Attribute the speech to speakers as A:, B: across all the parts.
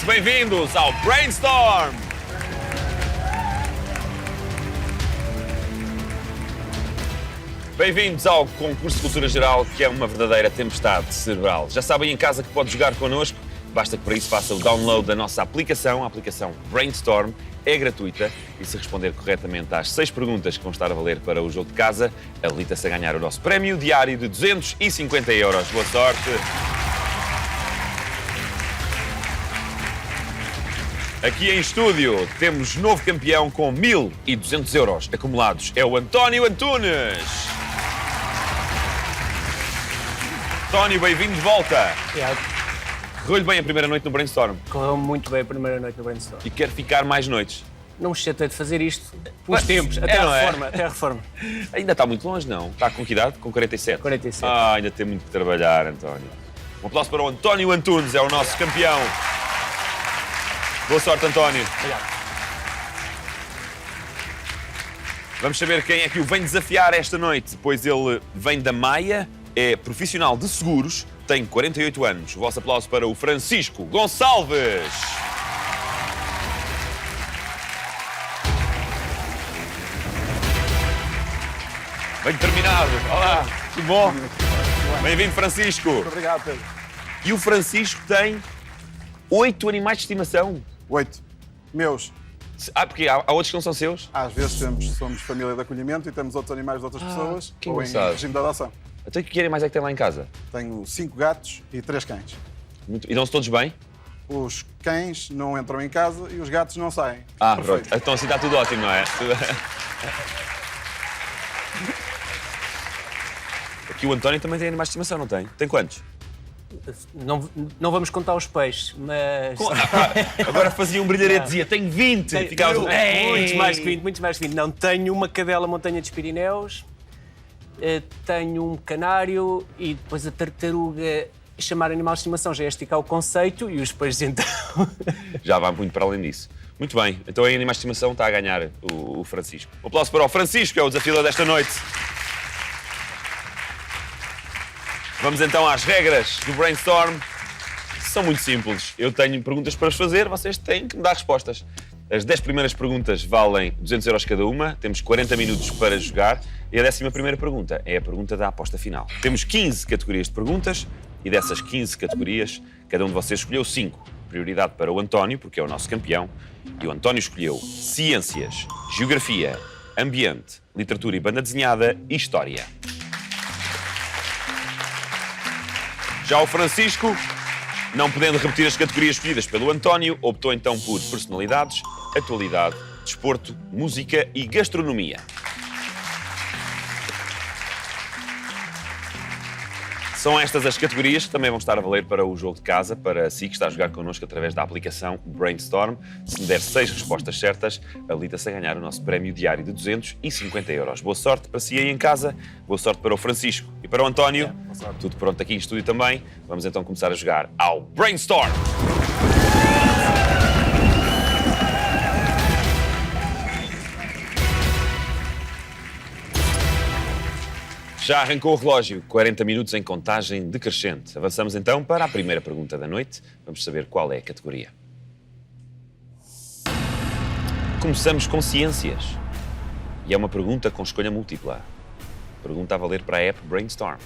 A: bem-vindos ao Brainstorm! Bem-vindos ao concurso de cultura geral, que é uma verdadeira tempestade cerebral. Já sabem em casa que pode jogar connosco, basta que para isso faça o download da nossa aplicação, a aplicação Brainstorm, é gratuita e se responder corretamente às 6 perguntas que vão estar a valer para o jogo de casa, habilita-se a ganhar o nosso prémio diário de 250 euros. Boa sorte! Aqui em estúdio temos novo campeão com 1.200 euros acumulados. É o António Antunes. António, bem-vindo de volta.
B: Obrigado.
A: Correu-lhe bem a primeira noite no Brainstorm?
B: Correu muito bem a primeira noite no Brainstorm.
A: E quer ficar mais noites?
B: Não me chatei de fazer isto pelos
A: Mas,
B: tempos, até
A: não
B: a
A: é?
B: reforma, até a reforma.
A: Ainda está muito longe, não? Está com que idade? Com 47?
B: 47.
A: Ainda tem muito que trabalhar, António. Um aplauso para o António Antunes, é o nosso campeão. Boa sorte, António.
B: Obrigado.
A: Vamos saber quem é que o vem desafiar esta noite, pois ele vem da Maia, é profissional de seguros, tem 48 anos. O vosso aplauso para o Francisco Gonçalves. Bem terminado. Olá, que bom. Bem-vindo, Francisco.
C: Muito obrigado, Pedro.
A: E o Francisco tem 8 animais de estimação.
C: 8. Meus.
A: Porque há outros que não são seus?
C: Às vezes somos família de acolhimento e temos outros animais de outras pessoas
A: que
C: ou em
A: engraçado.
C: regime de adoção.
A: Até que animais é que tem lá em casa?
C: Tenho 5 gatos e 3 cães.
A: E dão-se todos bem?
C: Os cães não entram em casa e os gatos não saem.
A: Pronto.
C: Perfeito.
A: Então assim está tudo ótimo, não é? Aqui o António também tem animais de estimação, não tem? Tem quantos?
B: Não vamos contar os peixes, mas...
A: Agora fazia um brilharete, dizia, tenho 20. Ficava tudo...
B: Muitos mais que 20, muitos mais que 20. Não, tenho uma cadela montanha dos Pirineus, tenho um canário e depois a tartaruga. Chamar animal de estimação já é esticar o conceito e os peixes então...
A: Já vai muito para além disso. Muito bem, então em animais de estimação está a ganhar o Francisco. Um aplauso para o Francisco, que é o desafiador desta noite. Vamos então às regras do Brainstorm. São muito simples. Eu tenho perguntas para vos fazer, vocês têm que me dar respostas. As 10 primeiras perguntas valem 200 euros cada uma, temos 40 minutos para jogar e a 11ª pergunta é a pergunta da aposta final. Temos 15 categorias de perguntas e dessas 15 categorias, cada um de vocês escolheu 5. Prioridade para o António, porque é o nosso campeão, e o António escolheu Ciências, Geografia, Ambiente, Literatura e Banda Desenhada e História. Já o Francisco, não podendo repetir as categorias escolhidas pelo António, optou então por personalidades, atualidade, desporto, música e gastronomia. São estas as categorias que também vão estar a valer para o jogo de casa, para si que está a jogar connosco através da aplicação Brainstorm. Se me der 6 respostas certas, habilita-se a ganhar o nosso prémio diário de 250 euros. Boa sorte para si aí em casa, boa sorte para o Francisco e para o António. Tudo pronto aqui em estúdio também. Vamos então começar a jogar ao Brainstorm. Já arrancou o relógio, 40 minutos em contagem decrescente. Avançamos então para a primeira pergunta da noite. Vamos saber qual é a categoria. Começamos com ciências. E é uma pergunta com escolha múltipla. Pergunta a valer para a app Brainstorm.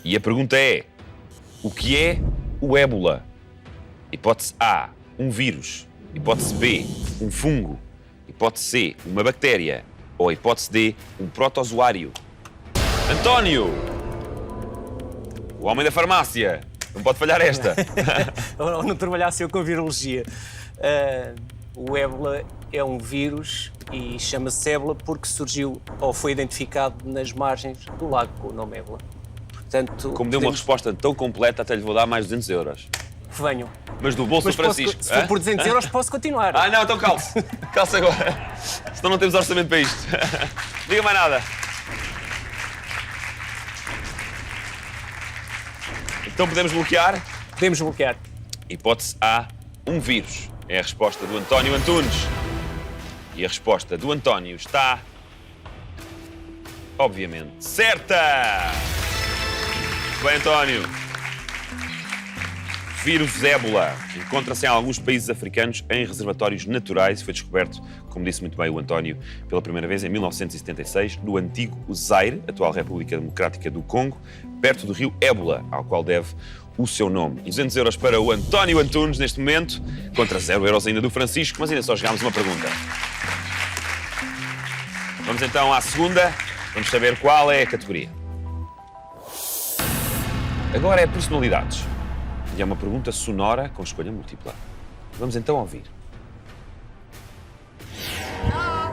A: E a pergunta é: o que é o ébola? Hipótese A, um vírus. Hipótese B, um fungo. Hipótese C, uma bactéria. Ou hipótese D, um protozoário. António! O homem da farmácia. Não pode falhar esta.
B: Ou não trabalhasse eu com virologia. O ébola é um vírus e chama-se ébola porque surgiu ou foi identificado nas margens do lago com o nome ébola. Portanto,
A: Como deu uma resposta tão completa, até lhe vou dar mais 200 euros.
B: venham.
A: Mas do bolso do Francisco.
B: Se for por 200 euros, posso continuar.
A: Não, então calce. Calce agora. Senão não temos orçamento para isto. Diga mais nada. Então podemos bloquear?
B: Podemos bloquear.
A: Hipótese A, um vírus. É a resposta do António Antunes. E a resposta do António está... obviamente, certa! bem, António. Vírus ébola encontra-se em alguns países africanos em reservatórios naturais e foi descoberto, como disse muito bem o António, pela primeira vez em 1976, no antigo Zaire, atual República Democrática do Congo, perto do rio Ébola, ao qual deve o seu nome. E 200 euros para o António Antunes, neste momento, contra 0 euros ainda do Francisco, mas ainda só chegámos a uma pergunta. Vamos então à segunda, vamos saber qual é a categoria. Agora é personalidades. E é uma pergunta sonora com escolha múltipla. Vamos então ouvir.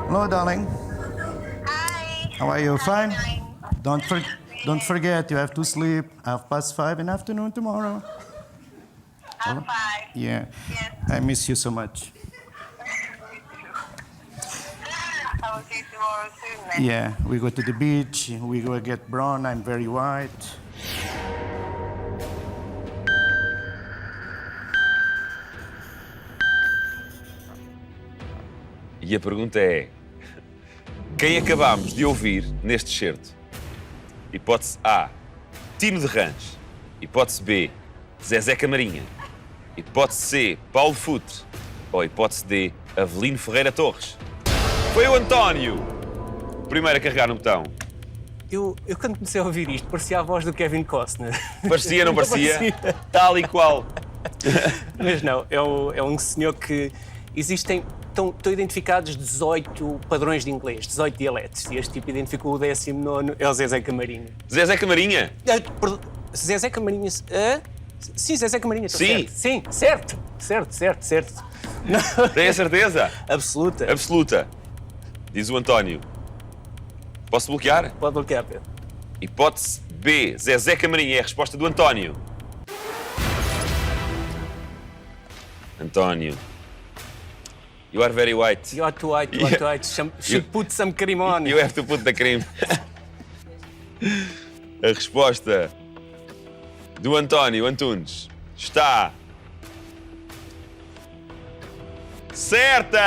D: Hello, darling.
E: Hi.
D: How are you? Fine?
E: Fine.
D: Don't forget, you have to sleep 5:30 in the afternoon tomorrow.
E: I'm fine.
D: Yeah.
E: Yes.
D: I miss you so much.
E: I will see you tomorrow soon then.
D: Yeah, we go to the beach, we go get brown, I'm very white.
A: E a pergunta é: quem acabámos de ouvir neste certo? Hipótese A, Tino de Rãs. Hipótese B, Zezé Camarinha. Hipótese C, Paulo Futre. Ou hipótese D, Avelino Ferreira Torres. Foi o António, o primeiro a carregar no botão.
B: Eu quando comecei a ouvir isto, parecia a voz do Kevin Costner.
A: Parecia, não parecia?
B: parecia.
A: Tal e qual.
B: Mas não, é um senhor que existem, estão identificados 18 padrões de inglês, 18 dialetos. E este tipo identificou o 19º, é o Zezé Camarinha.
A: Zezé Camarinha?
B: Zezé Camarinha. Sim, Zezé Camarinha.
A: Sim.
B: Certo. Sim, certo.
A: Tem a certeza?
B: Absoluta.
A: Absoluta. Diz o António. Posso bloquear?
B: Pode bloquear, Pedro.
A: Hipótese B, Zezé Camarinha, é a resposta do António. António. You are very white.
B: You are too white. Should put some cream on.
A: You have to put the cream. A resposta do António Antunes está certa!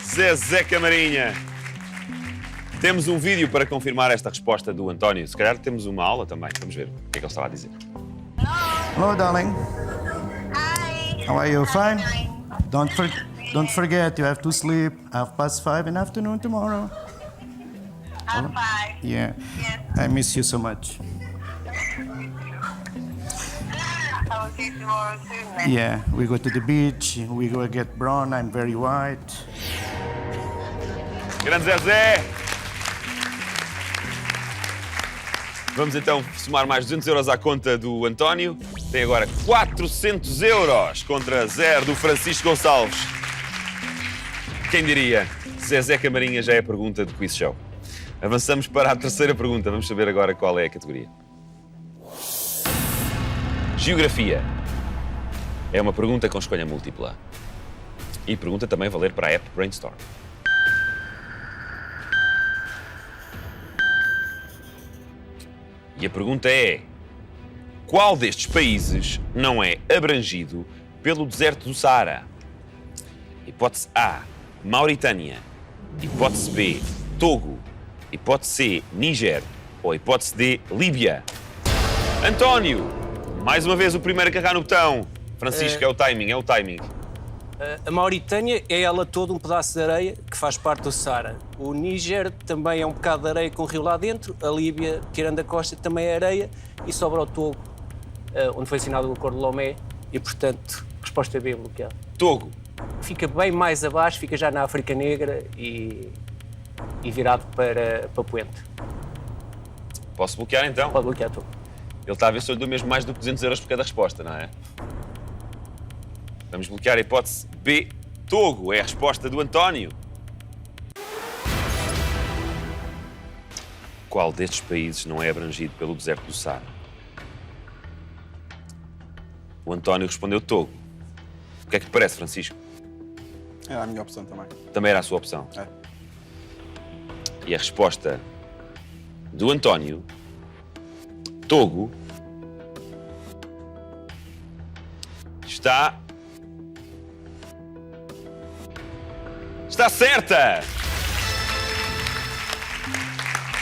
A: Zezé Camarinha. Temos um vídeo para confirmar esta resposta do António. Se calhar temos uma aula também. Vamos ver o que é que ele estava a dizer.
D: Hello, darling.
E: Hi.
D: How are you? Fine?
E: Fine.
D: Don't forget, you have to sleep 5:30 in the afternoon tomorrow.
E: I'm fine.
D: Yeah.
E: Yes.
D: I miss you so much.
E: I will see you tomorrow soon then.
D: Yeah, we go to the beach, we go get brown, I'm very white.
A: Grande Zezé! Vamos então somar mais 200 euros à conta do António. Tem agora 400 euros contra 0 do Francisco Gonçalves. Quem diria? Zezé Camarinha já é a pergunta do Quiz Show. Avançamos para a terceira pergunta. Vamos saber agora qual é a categoria. Geografia. É uma pergunta com escolha múltipla. E pergunta também valer para a app Brainstorm. E a pergunta é: qual destes países não é abrangido pelo deserto do Saara? Hipótese A, Mauritânia. Hipótese B, Togo. Hipótese C, Níger. Ou hipótese D, Líbia. António, mais uma vez o primeiro a carregar no botão. Francisco, é o timing.
B: A Mauritânia é ela toda um pedaço de areia que faz parte do Saara. O Níger também é um bocado de areia com o rio lá dentro. A Líbia, tirando a costa, também é areia. E sobra o Togo, onde foi assinado o Acordo de Lomé. E, portanto, resposta B, bloqueada.
A: Togo.
B: Fica bem mais abaixo, fica já na África Negra e virado para Poente.
A: Posso bloquear então?
B: Pode bloquear Togo.
A: Ele está a ver se eu lhe dou mesmo mais do que 200 euros por cada resposta, não é? Vamos bloquear a hipótese B. Togo é a resposta do António. Qual destes países não é abrangido pelo deserto do Saara? O António respondeu Togo. O que é que te parece, Francisco?
C: Era a minha opção também.
A: Também era a sua opção.
C: É.
A: E a resposta do António, Togo, está certa!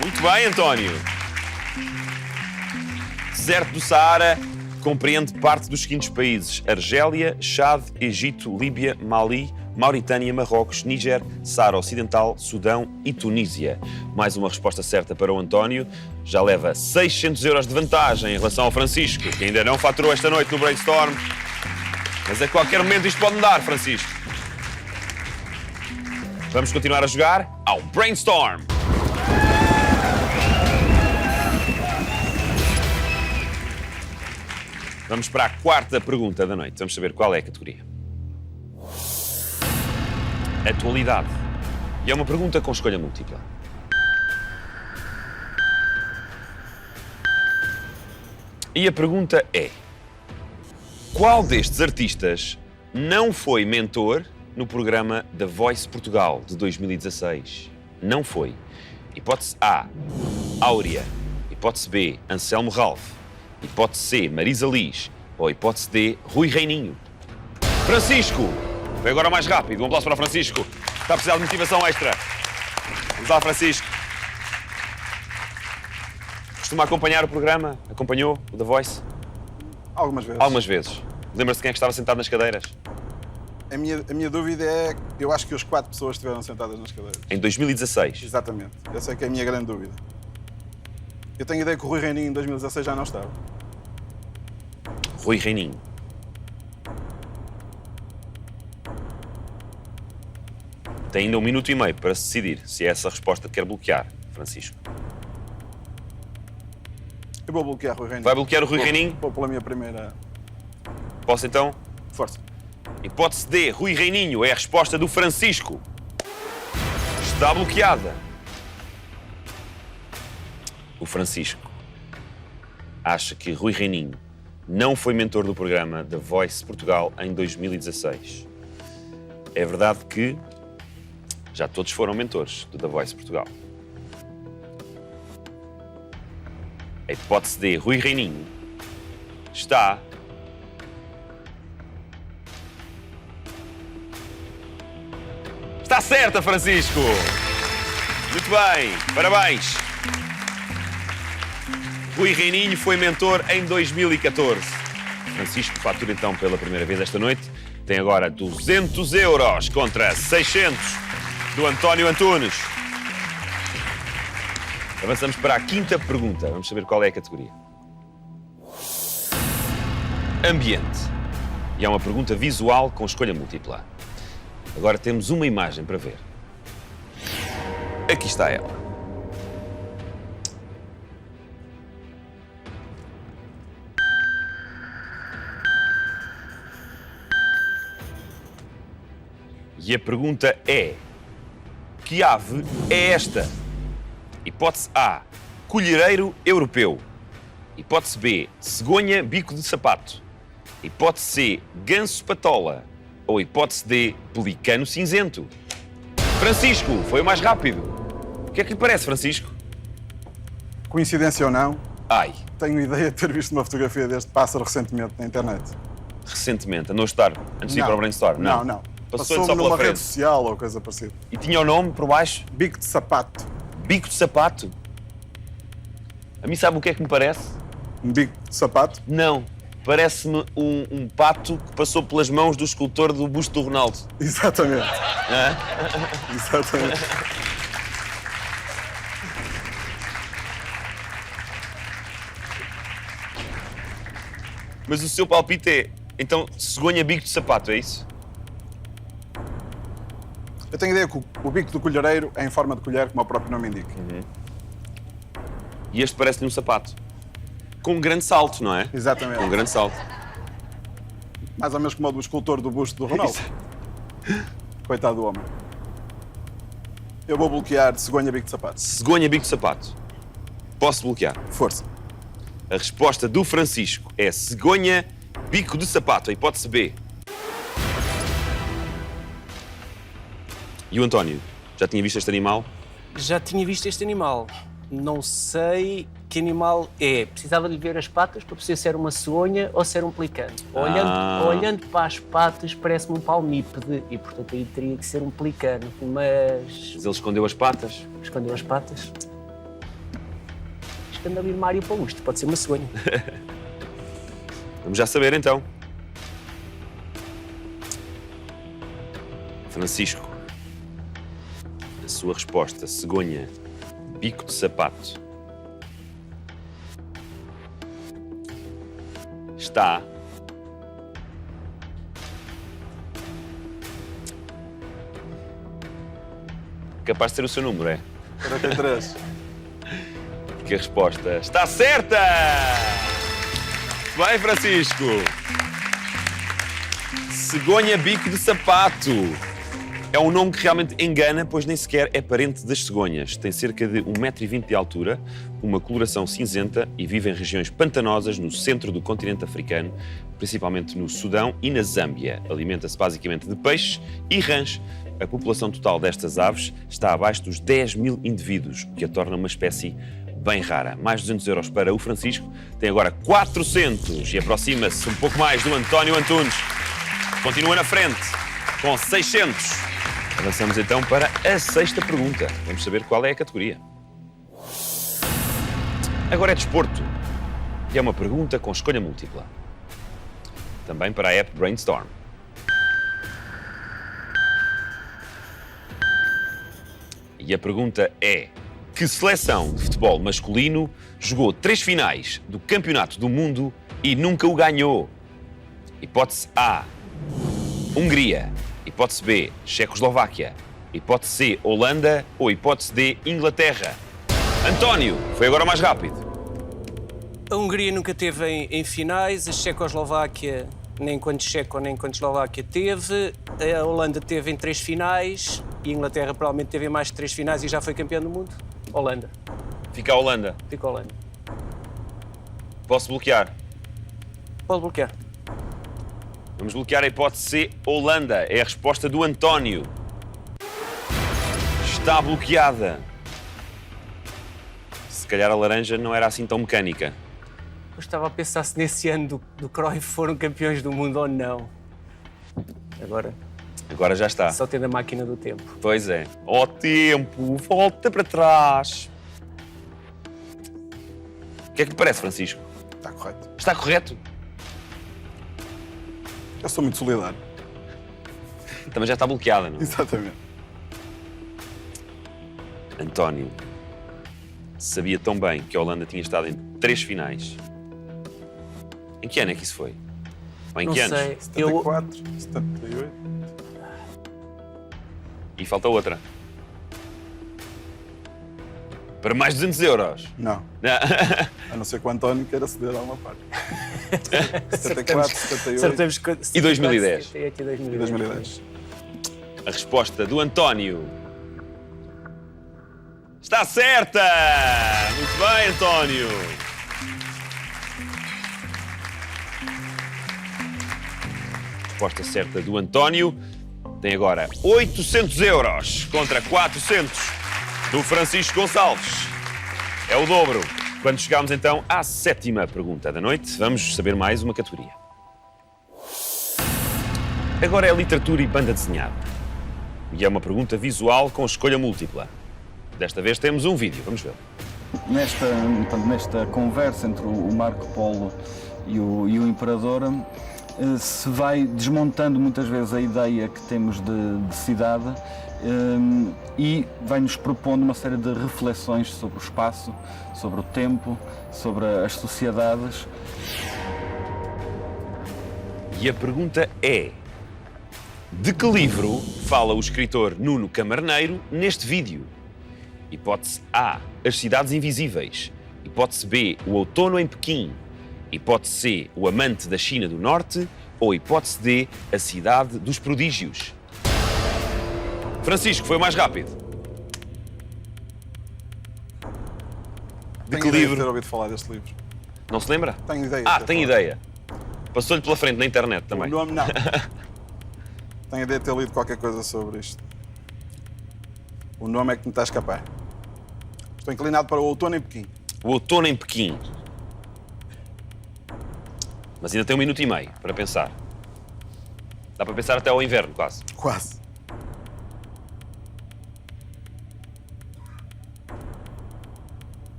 A: Muito bem, António. Deserto do Saara compreende parte dos seguintes países: Argélia, Chad, Egito, Líbia, Mali, Mauritânia, Marrocos, Níger, Saara Ocidental, Sudão e Tunísia. Mais uma resposta certa para o António. Já leva 600 euros de vantagem em relação ao Francisco, que ainda não faturou esta noite no Brainstorm. Mas a qualquer momento isto pode mudar, Francisco. Vamos continuar a jogar ao Brainstorm. Vamos para a quarta pergunta da noite. Vamos saber qual é a categoria. Atualidade. E é uma pergunta com escolha múltipla. E a pergunta é: qual destes artistas não foi mentor no programa The Voice Portugal de 2016? Não foi. Hipótese A, Áurea. Hipótese B, Anselmo Ralph. Hipótese C, Marisa Liz. Ou hipótese D, Rui Reininho. Francisco! Foi agora mais rápido. Um aplauso para o Francisco. Está a precisar de motivação extra. Vamos lá, Francisco. Costuma acompanhar o programa? Acompanhou o The Voice?
C: Algumas vezes.
A: Algumas vezes. Lembra-se de quem é que estava sentado nas cadeiras?
C: A minha dúvida é, eu acho que as 4 pessoas estiveram sentadas nas cadeiras.
A: Em 2016.
C: Exatamente. Essa é que é a minha grande dúvida. Eu tenho a ideia que o Rui Reininho em 2016 já não estava.
A: Rui Reininho. Tem ainda 1 minuto e meio para se decidir se é essa a resposta que quer bloquear, Francisco.
C: Eu vou bloquear o Rui Reininho.
A: Vai bloquear o Rui Reininho?
C: Vou pela minha primeira
A: Posso então?
C: força.
A: Hipótese D, Rui Reininho, é a resposta do Francisco. Está bloqueada. O Francisco acha que Rui Reininho não foi mentor do programa The Voice Portugal em 2016. É verdade que já todos foram mentores do The Voice Portugal. A hipótese D, Rui Reininho, está certa, Francisco! Muito bem, parabéns! Rui Reininho foi mentor em 2014. Francisco fatura então pela primeira vez esta noite. Tem agora 200 euros contra 600 do António Antunes. Avançamos para a quinta pergunta. Vamos saber qual é a categoria. Ambiente. E é uma pergunta visual com escolha múltipla. Agora temos uma imagem para ver. Aqui está ela. E a pergunta é: que ave é esta? Hipótese A, colhereiro europeu. Hipótese B, cegonha bico de sapato. Hipótese C, ganso patola. Ou hipótese D, pelicano cinzento. Francisco, foi o mais rápido. O que é que lhe parece, Francisco?
C: Coincidência ou não,
A: Ai,
C: tenho ideia de ter visto uma fotografia deste pássaro recentemente na internet.
A: recentemente, andou a estar antes de ir para o Brainstorm?
C: Não.
A: Passou-lhe
C: Passou-me
A: só pela
C: numa rede
A: frente.
C: social ou coisa parecida.
A: E tinha o nome por baixo?
C: Bico de sapato.
A: Bico de sapato. A mim sabe o que é que me parece?
C: Um bico de sapato?
A: Não. Parece-me um pato que passou pelas mãos do escultor do busto do Ronaldo.
C: Exatamente.
A: Hã?
C: Exatamente.
A: Mas o seu palpite é, então, cegonha bico de sapato, é isso?
C: Eu tenho a ideia que o bico do colhereiro é em forma de colher, como o próprio nome indica.
A: E este parece-lhe um sapato. Com um grande salto, não é?
C: Exatamente.
A: Com um grande salto.
C: Mais ou menos como o do escultor do busto do Ronaldo. Coitado do homem. Eu vou bloquear cegonha bico de sapato.
A: Cegonha bico de sapato. Posso bloquear?
C: Força.
A: A resposta do Francisco é cegonha bico de sapato, a hipótese B. E o António? Já tinha visto este animal?
B: Já tinha visto este animal. Não sei que animal é. Precisava de ver as patas para perceber se era uma cegonha ou se era um pelicano. Olhando para as patas, parece-me um palmípede e, portanto, aí teria que ser um pelicano. Mas
A: Mas ele escondeu as patas.
B: escondeu as patas. anda ali numa área para o isto, pode ser uma cegonha.
A: Vamos já saber então. Francisco, a sua resposta, cegonha, bico de sapato, está capaz de ser o seu número, é?
C: 43.
A: Porque a resposta está certa! Bem, Francisco. Cegonha bico de sapato. É um nome que realmente engana, pois nem sequer é parente das cegonhas. Tem cerca de 1,20 m de altura, uma coloração cinzenta e vive em regiões pantanosas no centro do continente africano, principalmente no Sudão e na Zâmbia. Alimenta-se basicamente de peixes e rãs. A população total destas aves está abaixo dos 10 mil indivíduos, o que a torna uma espécie bem rara. Mais 200 euros para o Francisco. Tem agora 400 e aproxima-se um pouco mais do António Antunes. Continua na frente com 600. Avançamos então para a sexta pergunta. Vamos saber qual é a categoria. Agora é desporto. E é uma pergunta com escolha múltipla. Também para a app Brainstorm. E a pergunta é: que seleção de futebol masculino jogou 3 finais do Campeonato do Mundo e nunca o ganhou? Hipótese A, Hungria. Hipótese B, Checoslováquia. Hipótese C, Holanda. Ou hipótese D, Inglaterra. António, foi agora mais rápido.
B: A Hungria nunca teve em finais, a Checoslováquia nem enquanto Checo nem enquanto Eslováquia teve, a Holanda teve em 3 finais e a Inglaterra provavelmente teve em mais de 3 finais e já foi campeão do mundo. Holanda.
A: Fica a Holanda.
B: Fica a Holanda.
A: Posso bloquear?
B: Pode bloquear.
A: Vamos bloquear a hipótese C, Holanda. É a resposta do António. Está bloqueada. Se calhar a laranja não era assim tão mecânica.
B: Eu estava a pensar se nesse ano do Cruyff foram campeões do mundo ou não.
A: Agora já está.
B: Só tendo a máquina do tempo.
A: Pois é. Ó tempo, volta para trás. O que é que lhe parece, Francisco?
C: Está correto.
A: Está correto?
C: Eu sou muito solidário.
A: Também já está bloqueada, não é?
C: Exatamente.
A: António sabia tão bem que a Holanda tinha estado em 3 finais. Em que ano é que isso foi? Ou em
B: Não
A: que anos?
B: sei.
C: 74, 78.
A: E falta outra. Para mais de 200 euros.
C: Não. A não ser que o António queira ceder a uma parte. 74, 78
B: Acertamos
A: E 2010?
B: 78 e
C: e 2010.
A: A resposta do António está certa! Muito bem, António! Resposta certa do António tem agora 800 euros contra 400 do Francisco Gonçalves. É o dobro. Quando chegamos então à 7ª pergunta da noite, vamos saber mais uma categoria. Agora é literatura e banda desenhada. E é uma pergunta visual com escolha múltipla. Desta vez temos um vídeo, vamos ver.
F: Nesta conversa entre o Marco Polo e o Imperador, se vai desmontando muitas vezes a ideia que temos de cidade e vai-nos propondo uma série de reflexões sobre o espaço, sobre o tempo, sobre as sociedades.
A: E a pergunta é: de que livro fala o escritor Nuno Camarneiro neste vídeo? Hipótese A, As Cidades Invisíveis. Hipótese B, O Outono em Pequim. Hipótese C, O Amante da China do Norte. Ou hipótese D, A Cidade dos Prodígios. Francisco, foi o mais rápido. De
C: Tenho
A: que
C: ideia de
A: livro?
C: ter ouvido falar deste livro.
A: Não se lembra?
C: Tenho ideia. de
A: Ah,
C: ter
A: tem
C: falado.
A: ideia. Passou-lhe pela frente na internet também.
C: O nome não. Tenho ideia de ter lido qualquer coisa sobre isto. O nome é que me está a escapar. Estou inclinado para O Outono em Pequim.
A: O Outono em Pequim. Mas ainda tem 1 minuto e meio para pensar. Dá para pensar até ao inverno, quase.
C: Quase.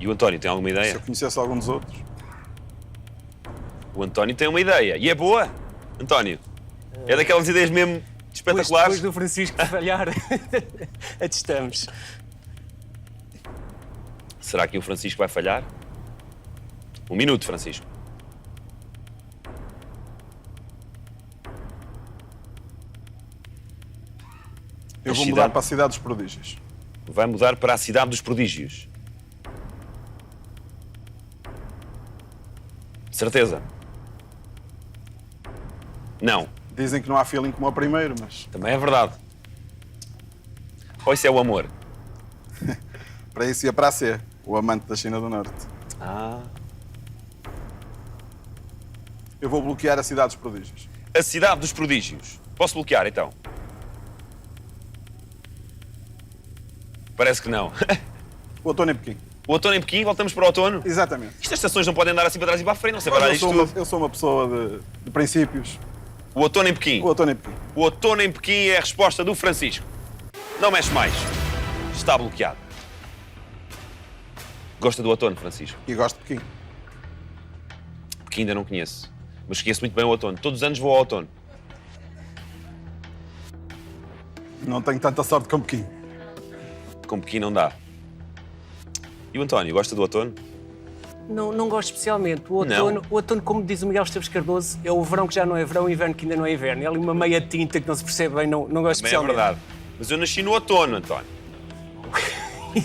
A: E o António tem alguma
C: Se
A: ideia?
C: eu conhecesse algum dos outros.
A: O António tem uma ideia. E é boa, António. É daquelas ideias mesmo espetaculares.
B: Depois do Francisco falhar, atestamos.
A: Será que o Francisco vai falhar? 1 minuto, Francisco.
C: Eu
A: A
C: vou
A: cidade-
C: mudar para a Cidade dos Prodígios.
A: Vai mudar para a Cidade dos Prodígios. Certeza? Não.
C: Dizem que não há feeling como ao primeiro, mas
A: Também é verdade. Ou isso é o amor?
C: para isso ia para a C, o amante da China do Norte.
A: Ah.
C: Eu vou bloquear a Cidade dos Prodígios.
A: A Cidade dos Prodígios. Posso bloquear, então? Parece que não.
C: O outono em Pequim.
A: O outono em Pequim, voltamos para o outono.
C: Exatamente.
A: Estas estações não podem andar assim para trás e para a frente, não sei parar
C: Eu
A: isto
C: sou,
A: tudo.
C: eu sou uma pessoa de princípios.
A: O outono em Pequim.
C: O outono em Pequim.
A: O outono em Pequim é a resposta do Francisco. Não mexe mais. Está bloqueado. Gosta do outono, Francisco?
C: E gosto de Pequim.
A: Pequim ainda não conheço. Mas conheço muito bem o outono. Todos os anos vou ao outono.
C: Não tenho tanta sorte como Pequim.
A: Com Pequim não dá. E o António, gosta do outono?
B: Não gosto especialmente.
A: Não?
B: O outono, como diz o Miguel Esteves Cardoso, é o verão que já não é verão, o inverno que ainda não é inverno. É ali uma meia tinta que não se percebe bem, não gosto
A: Também é
B: especialmente.
A: verdade. Mas eu nasci no outono, António.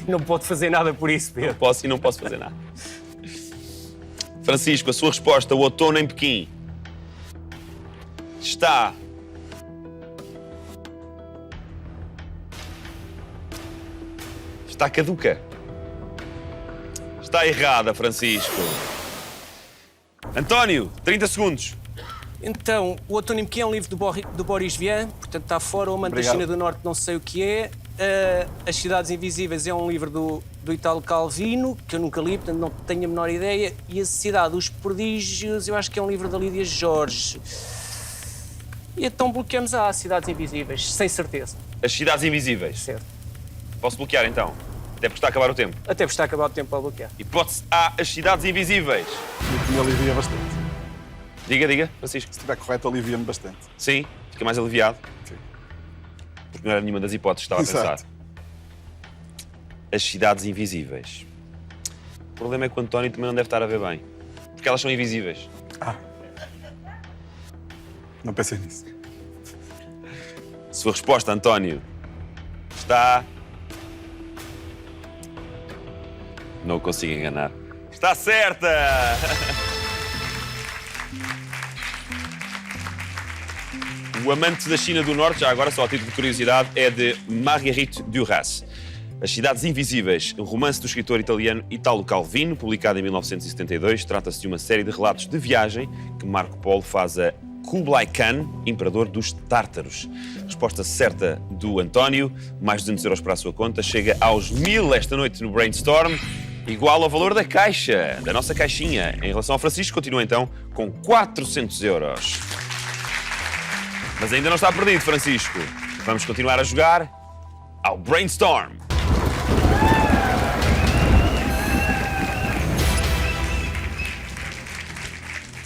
B: Não pode fazer nada por isso, Pedro.
A: Posso e não posso fazer nada. Francisco, a sua resposta, o outono em Pequim, está... Está caduca. Está errada, Francisco. António, 30 segundos.
B: Então, o Outono em Pequim é um livro do Boris Vian, portanto está fora. O Amante da
C: Obrigado.
B: China do Norte, não sei o que é. As Cidades Invisíveis é um livro do Italo Calvino, que eu nunca li, portanto não tenho a menor ideia. E a Cidade dos Prodígios, eu acho que é um livro da Lídia Jorge. E então bloqueamos a Cidades Invisíveis, sem certeza.
A: As Cidades Invisíveis.
B: Certo.
A: Posso bloquear, então? Até porque está a acabar o tempo.
B: Até porque está a acabar o tempo para bloquear.
A: Hipótese A, as Cidades Invisíveis.
C: E que me alivia bastante.
A: Diga, Francisco.
C: Se estiver correto, alivia-me bastante.
A: Sim, fica mais aliviado.
C: Sim.
A: Porque não era nenhuma das hipóteses que estava a
C: Exato.
A: pensar. As Cidades Invisíveis. O problema é que o António também não deve estar a ver bem. Porque elas são invisíveis.
C: Não pensei nisso.
A: Sua resposta, António, está... Não o consigo enganar. Está certa! O Amante da China do Norte, já agora só a título de curiosidade, é de Marguerite Duras. As Cidades Invisíveis, um romance do escritor italiano Italo Calvino, publicado em 1972, trata-se de uma série de relatos de viagem que Marco Polo faz a Kublai Khan, imperador dos tártaros. Resposta certa do António, mais 200 euros para a sua conta, chega aos 1000 esta noite no Brainstorm, igual ao valor da caixa, da nossa caixinha. Em relação ao Francisco, continua então com 400 euros. Mas ainda não está perdido, Francisco. Vamos continuar a jogar ao Brainstorm.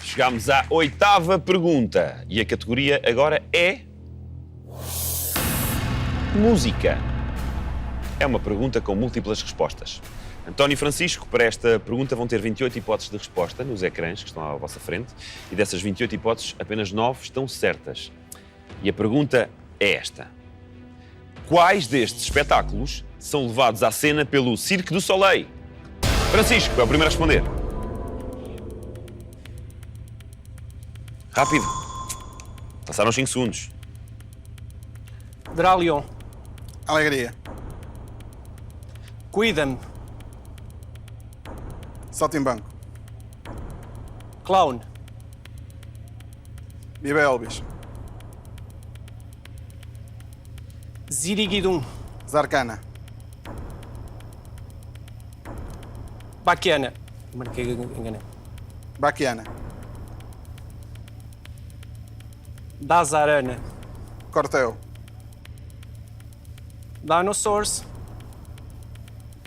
A: Chegámos à 8ª pergunta e a categoria agora é música. É uma pergunta com múltiplas respostas. António e Francisco, para esta pergunta vão ter 28 hipóteses de resposta nos ecrãs que estão à vossa frente e dessas 28 hipóteses, apenas 9 estão certas. E a pergunta é esta. Quais destes espetáculos são levados à cena pelo Cirque du Soleil? Francisco é o primeiro a responder. Rápido. Passaram os 5 segundos.
B: Dralion,
C: Alegria.
B: Cuida-me,
C: Saltimbanco.
B: Clown,
C: Viva Elvis.
B: Ziriguidum,
C: Zarcana.
B: Baquiana. Marquei, enganei.
C: Baquiana.
B: Dazarana,
C: Cortel.
B: Dinosaurs,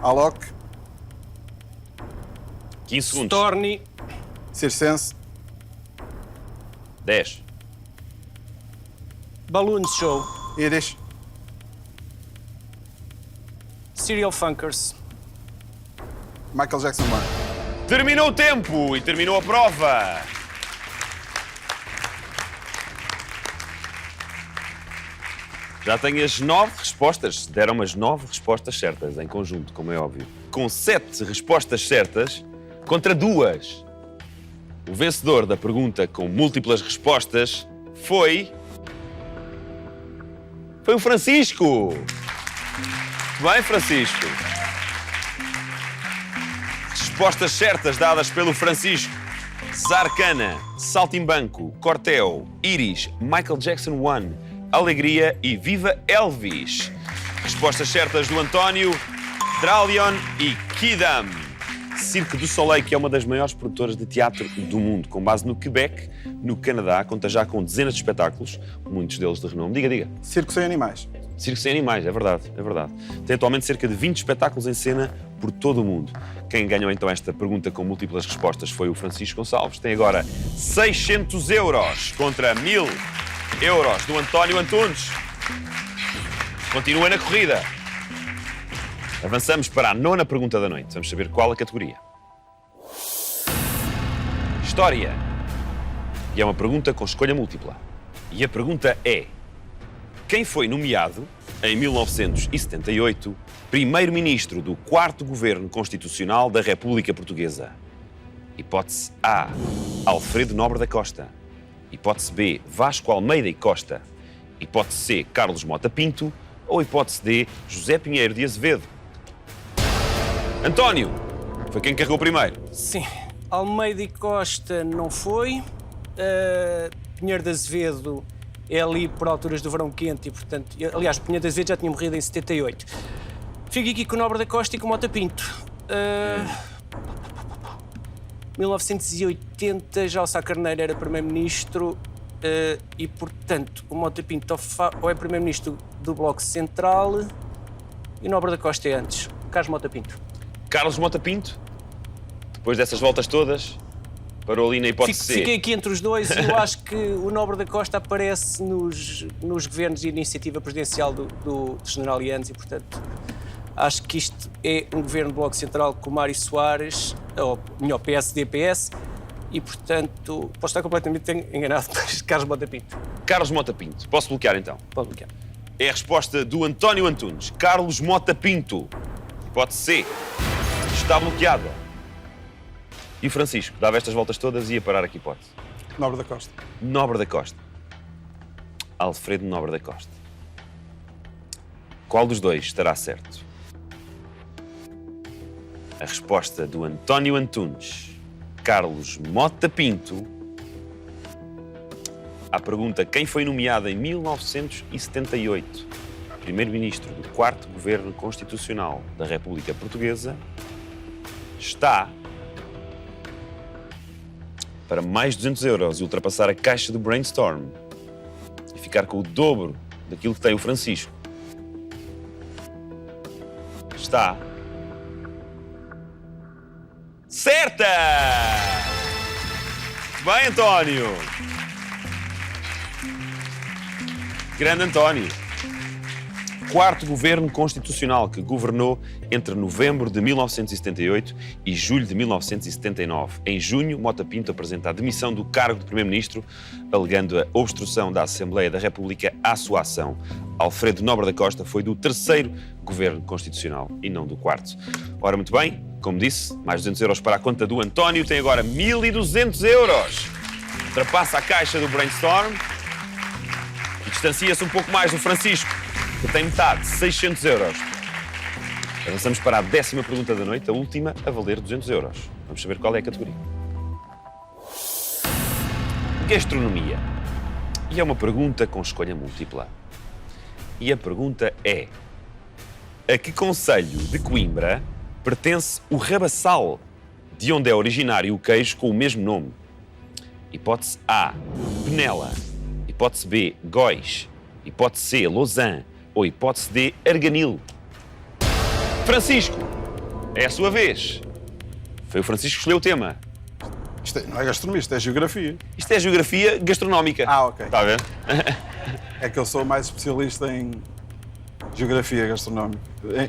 C: Alok.
A: 15 segundos.
B: Storny,
C: Circense.
A: 10.
B: Balloon Show,
C: Irish.
B: Serial Funkers,
C: Michael Jackson 1.
A: Terminou o tempo e terminou a prova. Já tenho as 9 respostas. Deram as 9 respostas certas em conjunto, como é óbvio. Com 7 respostas certas contra 2. O vencedor da pergunta com múltiplas respostas foi o Francisco. Bem, Francisco. Respostas certas dadas pelo Francisco. Zarcana, Saltimbanco, Cortel, Iris, Michael Jackson 1, Alegria e Viva Elvis. Respostas certas do António, Dralion e Kidam. Cirque du Soleil, que é uma das maiores produtoras de teatro do mundo, com base no Quebec, no Canadá, conta já com dezenas de espetáculos, muitos deles de renome. Diga.
C: Circo sem animais.
A: Circo sem animais, é verdade. Tem atualmente cerca de 20 espetáculos em cena por todo o mundo. Quem ganhou então esta pergunta com múltiplas respostas foi o Francisco Gonçalves. Tem agora 600 euros contra 1000 euros do António Antunes. Continua na corrida. Avançamos para a 9ª pergunta da noite. Vamos saber qual a categoria. História. E é uma pergunta com escolha múltipla. E a pergunta é: quem foi nomeado, em 1978, primeiro-ministro do 4º Governo Constitucional da República Portuguesa? Hipótese A, Alfredo Nobre da Costa. Hipótese B, Vasco Almeida e Costa. Hipótese C, Carlos Mota Pinto. Ou hipótese D, José Pinheiro de Azevedo. António, foi quem carregou primeiro.
B: sim, Almeida e Costa não foi, Pinheiro de Azevedo é ali por alturas do verão quente e, portanto, aliás, Pinheiro de Azevedo já tinha morrido em 78. Fico aqui com o Nobre da Costa e com o Mota Pinto. 1980, já o Sá Carneiro era primeiro-ministro e, portanto, o Mota Pinto ou é primeiro-ministro do Bloco Central e o Nobre da Costa é antes. Carlos Mota Pinto.
A: Carlos Mota Pinto, depois dessas voltas todas, parou ali na hipótese C.
B: Fiquei aqui entre os dois e eu acho que o Nobre da Costa aparece nos governos de iniciativa presidencial do General Yanes e, portanto, acho que isto é um governo do Bloco Central com o Mário Soares, ou melhor, PSD-PS, e, portanto, posso estar completamente enganado, mas Carlos Mota Pinto.
A: Carlos Mota Pinto. Posso bloquear então?
B: Pode bloquear.
A: É a resposta do António Antunes. Carlos Mota Pinto. Hipótese C. Está bloqueada. E o Francisco dava estas voltas todas e ia parar aqui hipótese.
C: Nobre da Costa.
A: Nobre da Costa. Alfredo Nobre da Costa. Qual dos dois estará certo? A resposta do António Antunes, Carlos Mota Pinto, à pergunta quem foi nomeado em 1978 primeiro-ministro do 4º Governo Constitucional da República Portuguesa, está para mais 200 euros e ultrapassar a caixa do Brainstorm e ficar com o dobro daquilo que tem o Francisco. Está certa! Muito bem, António! Grande António! 4º Governo Constitucional que governou entre novembro de 1978 e julho de 1979. Em junho, Mota Pinto apresenta a demissão do cargo de Primeiro-Ministro, alegando a obstrução da Assembleia da República à sua ação. Alfredo Nobre da Costa foi do 3º Governo Constitucional e não do 4º. Ora, muito bem, como disse, mais 200 euros para a conta do António, tem agora 1.200 euros. Ultrapassa a caixa do Brainstorm e distancia-se um pouco mais do Francisco, que tem metade, 600 euros. Avançamos para a 10ª pergunta da noite, a última a valer 200 euros. Vamos saber qual é a categoria. Gastronomia. E é uma pergunta com escolha múltipla. E a pergunta é: a que concelho de Coimbra pertence o Rabassal, de onde é originário o queijo com o mesmo nome? Hipótese A, Penela. Hipótese B, Góis. Hipótese C, Lausanne. Ou hipótese D, Arganil. Francisco, é a sua vez. Foi o Francisco que escolheu o tema.
C: Isto não é gastronomia, isto é geografia.
A: Isto é geografia gastronómica.
C: Ah, ok.
A: Está a ver?
C: É que eu sou mais especialista em geografia gastronómica.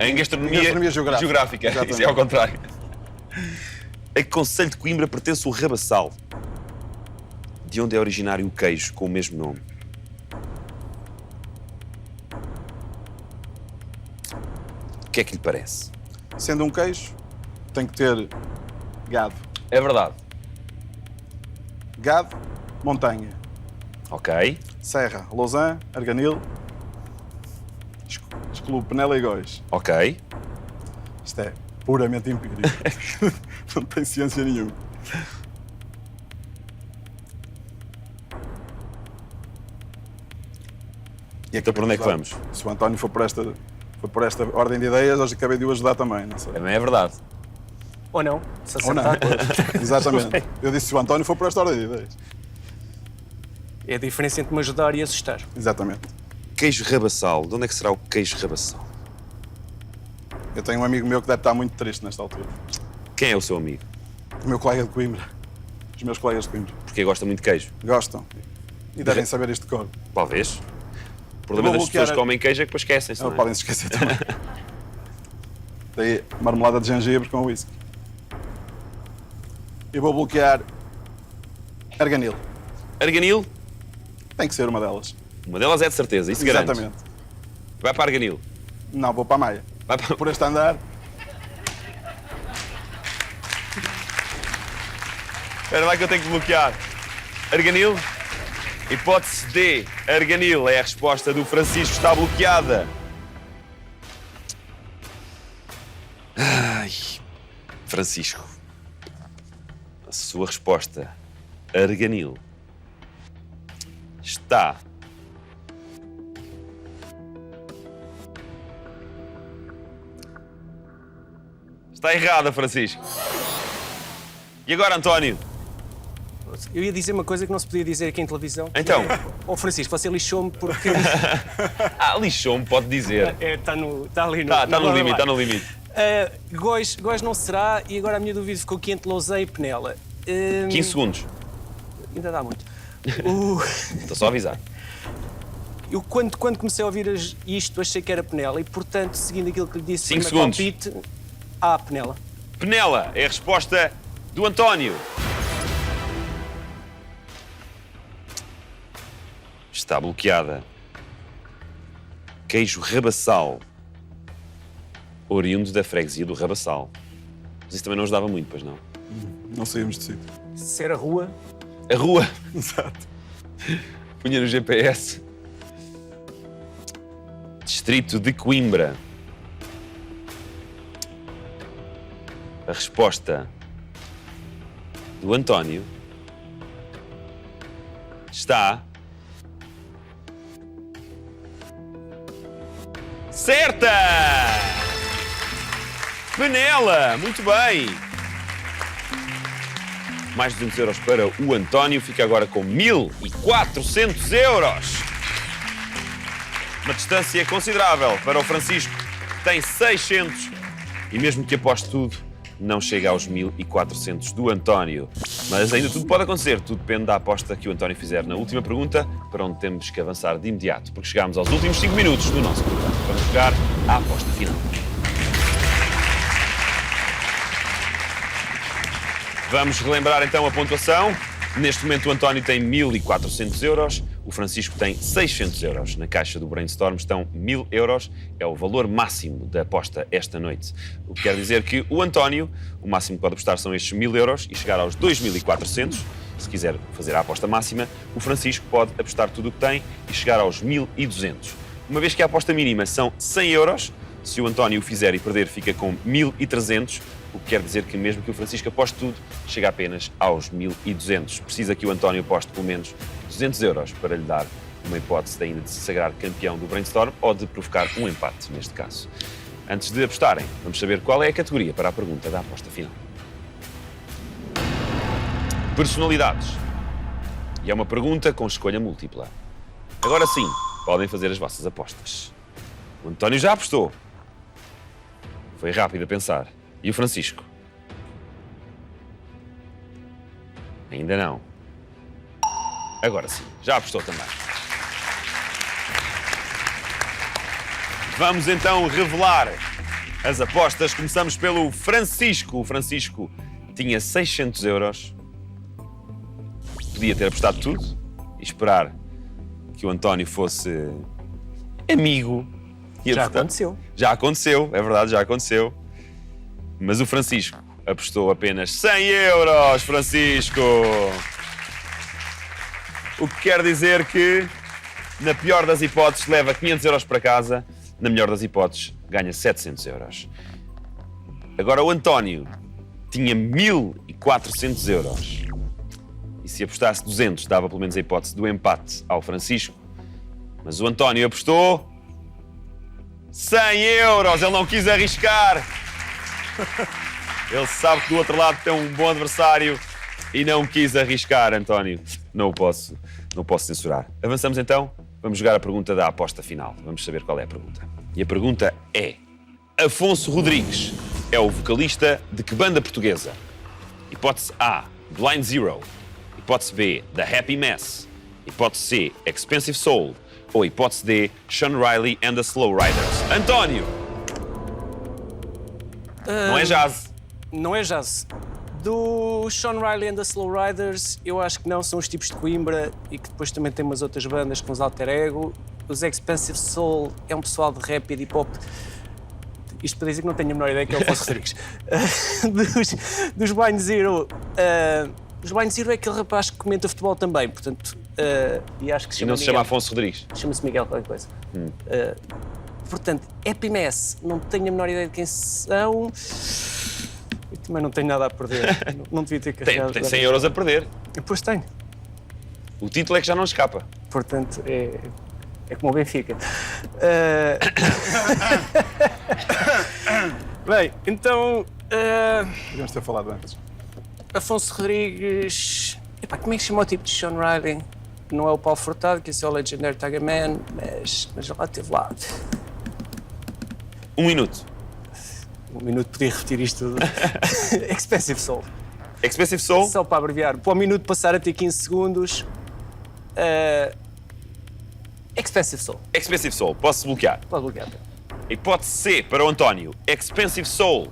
A: Em gastronomia
C: geográfica.
A: Isso é
C: Exatamente.
A: ao contrário. A que concelho de Coimbra pertence o Rabassal? De onde é originário o queijo com o mesmo nome? O que é que lhe parece?
C: Sendo um queijo, tem que ter gado.
A: É verdade.
C: Gado, montanha.
A: Ok.
C: Serra, Lausanne, Arganil, excluo Penela e Góis.
A: Ok.
C: Isto é puramente empírico. Não tem ciência nenhuma. E
A: Então por onde é que vamos?
C: Se o António for por esta ordem de ideias, hoje acabei de o ajudar também, não sei.
A: Também é verdade.
B: Ou não? Se
C: Ou não?
B: acertar,
C: Exatamente. Eu disse se o António for por esta ordem de ideias.
B: é a diferença entre me ajudar e assustar.
C: Exatamente.
A: Queijo Rabassal. De onde é que será o queijo Rabassal?
C: Eu tenho um amigo meu que deve estar muito triste nesta altura.
A: Quem é o seu amigo?
C: O meu colega de Coimbra. Os meus colegas de Coimbra.
A: Porque gosta muito de queijo.
C: Gostam. E devem saber isto de cor.
A: Talvez. O problema
C: Eu vou
A: das pessoas que
C: bloquear
A: comem queijo é que depois esquecem-se,
C: Não
A: não é?
C: podem se esquecer também. Daí, marmelada de gengibre com whisky. E vou bloquear Arganil.
A: Arganil,
C: Tem que ser uma delas.
A: uma delas é de certeza, isso garante.
C: Exatamente.
A: Vai para Arganil.
C: Não, vou para a Maia.
A: Vai para...
C: Por este andar,
A: Espera lá que eu tenho que bloquear. Arganil. Hipótese D. Arganil é a resposta do Francisco. Está bloqueada. Ai, Francisco. A sua resposta, Arganil, está... Está errada, Francisco. E agora, António?
B: Eu ia dizer uma coisa que não se podia dizer aqui em televisão.
A: Então?
B: Ô Francisco, você lixou-me porque...
A: Ah, lixou-me, pode dizer.
B: Está ali no...
A: Está no
B: borderline.
A: limite, está no limite.
B: Góis não será, e agora a minha dúvida ficou aqui entre Lousã e Penela.
A: 15 segundos.
B: Ainda dá muito.
A: Estou só a avisar.
B: Eu, quando comecei a ouvir isto, achei que era Penela, e portanto, seguindo aquilo que lhe disse,
A: 5
B: primeiro
A: segundos.
B: palpite, Penela.
A: Penela é a resposta do António. Está bloqueada. Queijo Rabassal, oriundo da freguesia do Rabassal. Mas isso também não ajudava muito, pois não?
C: não saímos de sítio.
B: Se era rua,
A: A rua,
C: Exato.
A: punha no GPS. Distrito de Coimbra. A resposta do António está... certa! Penela! Muito bem! Mais de 200 euros para o António. Fica agora com 1.400 euros. Uma distância considerável para o Francisco, que tem 600. E mesmo que aposte tudo, não chega aos 1.400 do António. Mas ainda tudo pode acontecer. Tudo depende da aposta que o António fizer na última pergunta, para onde temos que avançar de imediato, porque chegámos aos últimos 5 minutos do nosso programa. Vamos jogar à aposta final. Vamos relembrar então a pontuação. Neste momento o António tem 1.400 euros, o Francisco tem 600 euros. Na caixa do Brainstorm estão 1.000 euros, é o valor máximo da aposta esta noite. O que quer dizer que o António, o máximo que pode apostar são estes 1.000 euros e chegar aos 2.400. Se quiser fazer a aposta máxima, o Francisco pode apostar tudo o que tem e chegar aos 1.200. Uma vez que a aposta mínima são 100 euros, se o António o fizer e perder, fica com 1.300, o que quer dizer que mesmo que o Francisco aposte tudo, chega apenas aos 1.200. Precisa que o António aposte pelo menos 200 euros para lhe dar uma hipótese de ainda de se sagrar campeão do Brainstorm ou de provocar um empate, neste caso. Antes de apostarem, vamos saber qual é a categoria para a pergunta da aposta final. Personalidades. E é uma pergunta com escolha múltipla. Agora sim, podem fazer as vossas apostas. O António já apostou. Foi rápido a pensar. E o Francisco? Ainda não. Agora sim, já apostou também. Vamos então revelar as apostas. Começamos pelo Francisco. O Francisco tinha 600 euros. Podia ter apostado tudo e esperar que o António fosse amigo. E
B: Já
A: apostar.
B: aconteceu.
A: Já aconteceu, é verdade, já aconteceu. Mas o Francisco apostou apenas 100 euros, Francisco! O que quer dizer que, na pior das hipóteses, leva 500 euros para casa, na melhor das hipóteses, ganha 700 euros. Agora o António tinha 1.400 euros. E se apostasse 200, dava pelo menos a hipótese do empate ao Francisco. Mas o António apostou 100 euros, ele não quis arriscar. Ele sabe que do outro lado tem um bom adversário e não quis arriscar, António. Não posso censurar. Avançamos então, vamos jogar a pergunta da aposta final. Vamos saber qual é a pergunta. E a pergunta é: Afonso Rodrigues é o vocalista de que banda portuguesa? Hipótese A, Blind Zero. Hipótese B, The Happy Mess. Hipótese C, Expensive Soul. Ou hipótese D, Sean Riley and the Slow Riders. António! Não é jazz.
B: Não é jazz. Do Sean Riley and the Slow Riders, eu acho que não, são os tipos de Coimbra e que depois também tem umas outras bandas com os alter ego. Os Expensive Soul é um pessoal de rap e de hip hop. Isto para dizer que não tenho a menor ideia que é o Afonso Rodrigues. Dos Blind Zero. Os Blind Zero é aquele rapaz que comenta futebol também, portanto. E acho que se
A: E
B: chama
A: não se
B: Miguel.
A: chama Afonso Rodrigues.
B: Chama-se Miguel qualquer coisa. Portanto, Happy Mess, não tenho a menor ideia de quem são. Eu também não tenho nada a perder. Não devia ter carregado.
A: Tem 100 euros a perder.
B: Depois tenho.
A: O título é que já não escapa.
B: Portanto, é como o Benfica. Bem, então.
C: Podíamos ter falado antes.
B: Afonso Rodrigues. Epá, como é que se chama o tipo de Sean Riley? Não é o Paulo Furtado, que esse é o Legendary Tiger Man, mas lá esteve lá.
A: 1 minuto.
B: Um minuto podia repetir isto tudo. Expensive Soul.
A: Expensive Soul.
B: Só para abreviar. Para o minuto passar a ter 15 segundos. Expensive Soul.
A: Expensive Soul. Posso bloquear.
B: Pode bloquear.
A: Hipótese C para o António. Expensive Soul.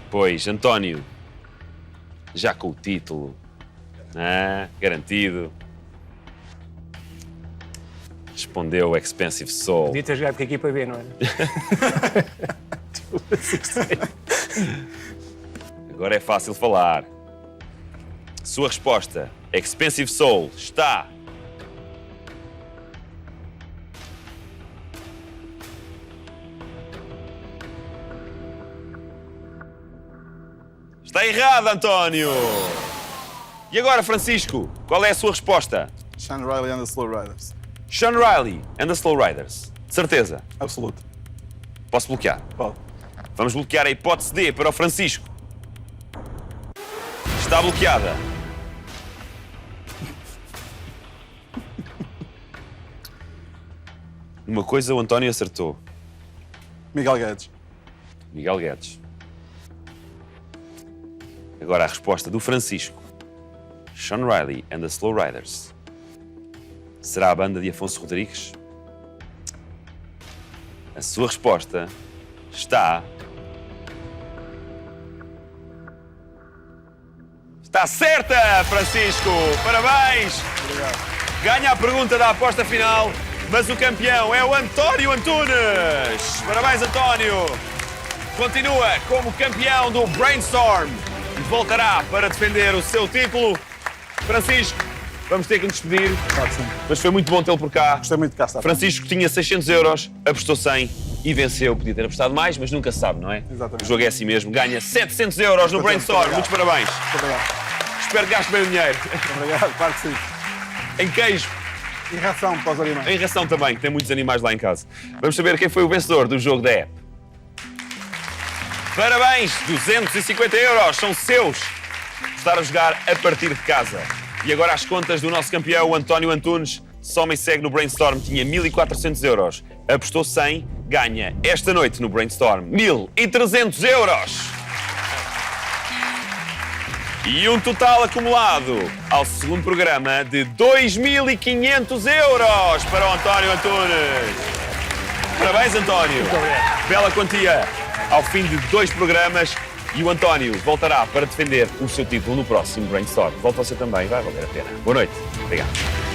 A: Pois, António, já com o título, garantido, respondeu Expensive Soul.
B: Podia ter jogado com a equipa B, não é?
A: Agora é fácil falar. Sua resposta, Expensive Soul, está... Está errado, António! E agora, Francisco, qual é a sua resposta?
C: Sean Riley and the Slow Riders.
A: Sean Riley and the Slow Riders. De certeza.
C: Absoluto.
A: Posso bloquear?
C: Pode.
A: Vamos bloquear a hipótese D para o Francisco. Está bloqueada. Uma coisa o António acertou.
C: Miguel Guedes.
A: Miguel Guedes. Agora a resposta do Francisco. Sean Riley and the Slow Riders. Será a banda de Afonso Rodrigues? A sua resposta está... Está certa, Francisco! Parabéns!
C: Obrigado.
A: Ganha a pergunta da aposta final, mas o campeão é o António Antunes! Parabéns, António! Continua como campeão do Brainstorm e voltará para defender o seu título. Francisco, vamos ter que nos despedir,
C: Claro que sim.
A: mas foi muito bom tê-lo por cá.
C: Gostei muito de cá estar.
A: Francisco tinha 600 euros, apostou 100 e venceu. Podia ter apostado mais, mas nunca se sabe, não é?
C: Exatamente.
A: O jogo é assim mesmo. Ganha 700 euros no Brainstorm. Muitos parabéns.
C: Muito obrigado.
A: Espero que gaste bem o dinheiro.
C: Muito obrigado. Claro que sim.
A: Em queijo.
C: E ração para os animais.
A: Em ração também, que tem muitos animais lá em casa. Vamos saber quem foi o vencedor do jogo da app. Parabéns! 250 euros são seus. Estar a jogar a partir de casa. E agora as contas do nosso campeão, António Antunes. Só me segue no Brainstorm, tinha 1.400 euros. apostou 100, ganha esta noite no Brainstorm 1.300 euros. E um total acumulado ao segundo programa de 2.500 euros para o António Antunes. Parabéns, António. Bela quantia ao fim de 2 programas e o António voltará para defender o seu título no próximo Brainstorm. Volta você também, vai valer a pena. Boa noite. Obrigado.